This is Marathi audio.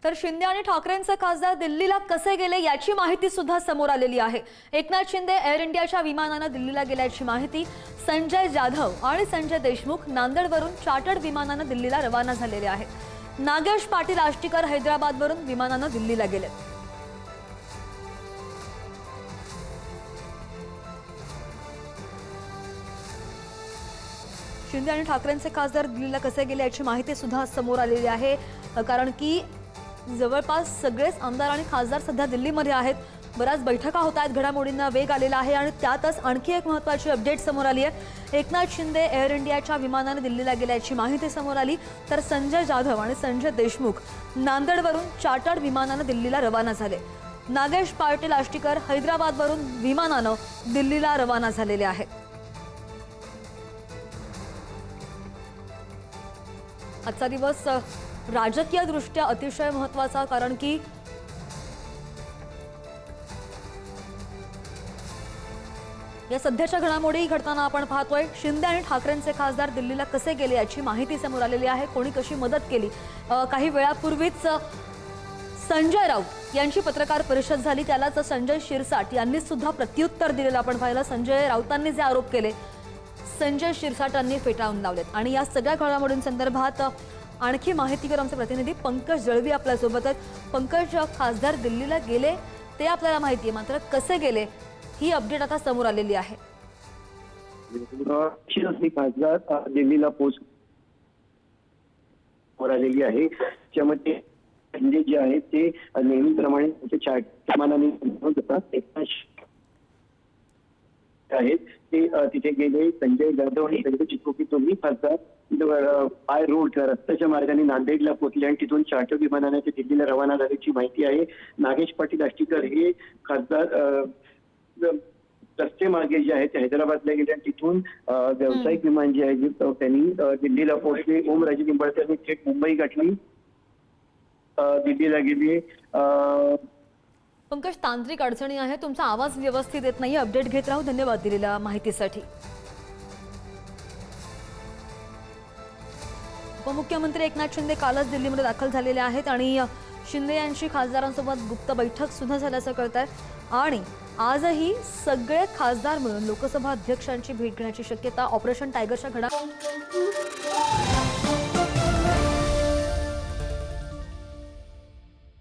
तर शिंदे आणि ठाकरेंचे खासदार दिल्लीला कसे गेले याची माहिती सुद्धा समोर आलेली आहे। एकनाथ शिंदे एअर इंडियाच्या विमानाने दिल्लीला गेल्याची माहिती। संजय जाधव आणि संजय देशमुख नांदेडवरून चार्टर्ड विमानाने दिल्लीला रवाना झालेले आहेत। नागेश पाटील आष्टीकर हैदराबादवरून विमानाने दिल्लीला गेले। शिंदे आणि ठाकरेंचे खासदार दिल्लीला कसे गेले याची माहिती सुद्धा समोर आलेली आहे, कारण की जवळपास सगळेच आमदार आणि खासदार सध्या दिल्लीमध्ये आहेत। बऱ्याच बैठका होत आहेत, घडामोडींना वेग आलेला आहे आणि त्यातच आणखी एक महत्त्वाची अपडेट समोर आली आहे। एकनाथ शिंदे एअर इंडियाच्या विमानाने दिल्लीला गेल्याची माहिती समोर आली, तर संजय जाधव आणि संजय देशमुख नांदेडवरून चार्टर्ड विमानाने दिल्लीला रवाना झाले। नागेश पाटील आष्टीकर हैदराबादवरून विमानाने दिल्लीला रवाना झालेले आहेत। आजचा दिवस राजकीय दृष्ट्या अतिशय महत्त्वाचा, कारण की या सध्याच्या घडामोडी घडताना आपण पाहतोय। शिंदे आणि ठाकरेंचे खासदार दिल्लीला कसे गेले याची माहिती समोर आलेली आहे। कोणी कशी मदत केली, काही वेळापूर्वीच संजय राऊत यांची पत्रकार परिषद झाली, त्यालाच संजय शिरसाट यांनी सुद्धा प्रत्युत्तर दिलेलं आपण पाहिलं। संजय राऊतांनी जे आरोप केले संजय शिरसाटांनी फेटाळून लावलेत आणि या सगळ्या घडामोडींसंदर्भात आणखी माहिती कर आमचे प्रतिनिधी पंकज जळवी आपल्या सोबत आहेत। पंकज, खासदार दिल्लीला गेले ते आपल्याला माहिती आहे, मात्र कसे गेले ही अपडेट आता समोर आलेली आहे। खासदार दिल्लीला पोहोचवर आलेली आहे, त्यामध्ये शिंदे जे आहेत ते नेहमीप्रमाणे आहेत ते तिथे गेले। संजय जाधव आणि संजय देशमुख दोन्ही खासदार बाय रोड रस्त्याच्या मार्गाने नांदेडला पोहोचले आणि तिथून चार्टर्ड विमानाने ते दिल्लीला रवाना झाल्याची माहिती आहे। नागेश पाटील आष्टीकर हे खासदार रस्ते मार्गे जे आहे ते हैदराबादला गेले आणि तिथून व्यावसायिक विमान जे आहे त्यांनी दिल्लीला पोहोचले। ओमराजे निंबाळकर यांनी थेट मुंबई गाठली, दिल्लीला गेली। पंकज, तांत्रिक अडचणी आहे, तुमचा आवाज व्यवस्थित येत नाही, अपडेट घेत राहू। धन्यवाद दिलेल्या माहितीसाठी। उपमुख्यमंत्री एकनाथ शिंदे कालच दिल्लीमध्ये दाखल झालेले आहेत आणि शिंदे यांची खासदारांसोबत गुप्त बैठक सुद्धा झाल्याचं कळतंय आणि आजही सगळे खासदार मिळून लोकसभा अध्यक्षांची भेट घेण्याची शक्यता ऑपरेशन टायगरच्या घडा